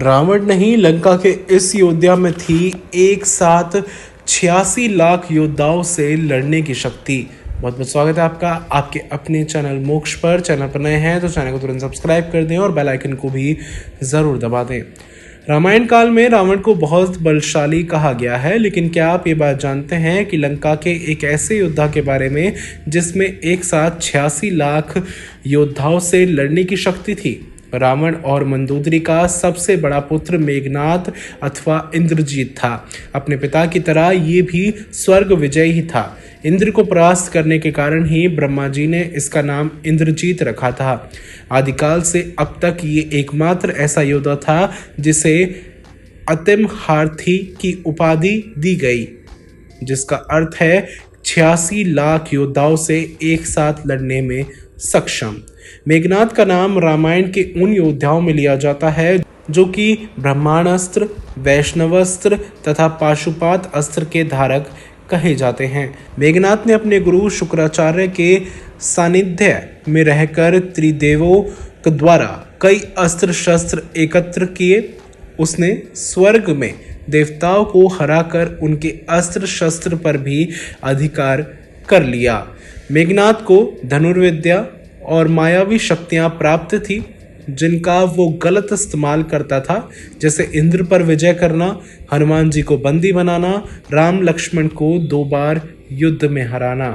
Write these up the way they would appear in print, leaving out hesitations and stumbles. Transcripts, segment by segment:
रावण नहीं, लंका के इस योद्धा में थी एक साथ 86 लाख योद्धाओं से लड़ने की शक्ति। बहुत बहुत स्वागत है आपका आपके अपने चैनल मोक्ष पर। चैनल पर नए हैं तो चैनल को तुरंत सब्सक्राइब कर दें और बेल आइकन को भी ज़रूर दबा दें। रामायण काल में रावण को बहुत बलशाली कहा गया है, लेकिन क्या आप ये बात जानते हैं कि लंका के एक ऐसे योद्धा के बारे में जिसमें एक साथ 86 लाख योद्धाओं से लड़ने की शक्ति थी। रावण और मंदोदरी का सबसे बड़ा पुत्र मेघनाद अथवा इंद्रजीत था। अपने पिता की तरह ये भी स्वर्ग विजय ही था। इंद्र को परास्त करने के कारण ही ब्रह्मा जी ने इसका नाम इंद्रजीत रखा था। आदिकाल से अब तक ये एकमात्र ऐसा योद्धा था जिसे अतिम हारथी की उपाधि दी गई, जिसका अर्थ है 86 लाख योद्धाओं से एक साथ लड़ने में सक्षम। मेघनाद का नाम रामायण के उन योद्धाओं में लिया जाता है जो कि ब्रह्मास्त्र, वैष्णवास्त्र तथा पाशुपात अस्त्र के धारक कहे जाते हैं। मेघनाद ने अपने गुरु शुक्राचार्य के सानिध्य में रहकर त्रिदेवों के द्वारा कई अस्त्र शस्त्र एकत्र किए। उसने स्वर्ग में देवताओं को हराकर उनके अस्त्र शस्त्र पर भी अधिकार कर लिया। मेघनाद को धनुर्विद्या और मायावी शक्तियां प्राप्त थी जिनका वो गलत इस्तेमाल करता था, जैसे इंद्र पर विजय करना, हनुमान जी को बंदी बनाना, राम लक्ष्मण को 2 बार युद्ध में हराना।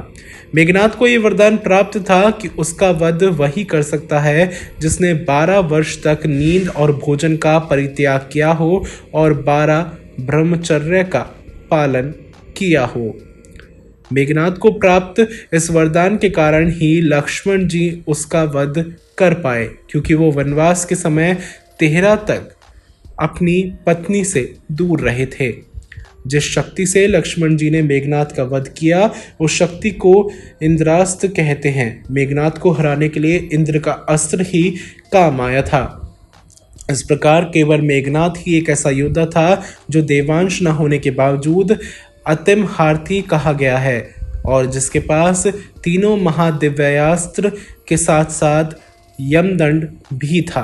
मेघनाद को ये वरदान प्राप्त था कि उसका वध वही कर सकता है जिसने 12 वर्ष तक नींद और भोजन का परित्याग किया हो और 12 ब्रह्मचर्य का पालन किया हो। मेघनाद को प्राप्त इस वरदान के कारण ही लक्ष्मण जी उसका वध कर पाए, क्योंकि वो वनवास के समय 13 तक अपनी पत्नी से दूर रहे थे। जिस शक्ति से लक्ष्मण जी ने मेघनाद का वध किया उस शक्ति को इंद्रास्त्र कहते हैं। मेघनाद को हराने के लिए इंद्र का अस्त्र ही काम आया था। इस प्रकार केवल मेघनाद ही एक ऐसा योद्धा था जो देवांश न होने के बावजूद अतिम हारथी कहा गया है और जिसके पास तीनों महादिव्यास्त्र के साथ साथ यमदंड भी था।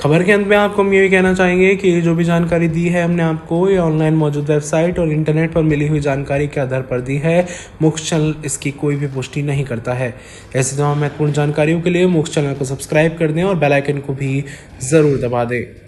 खबर के अंत में आपको हम ये भी कहना चाहेंगे कि जो भी जानकारी दी है हमने आपको ये ऑनलाइन मौजूद वेबसाइट और इंटरनेट पर मिली हुई जानकारी के आधार पर दी है। मोक्ष चैनल इसकी कोई भी पुष्टि नहीं करता है। ऐसी तमाम महत्वपूर्ण जानकारियों के लिए मोक्ष चैनल को सब्सक्राइब कर दें और बेल आइकन को भी ज़रूर दबा दें।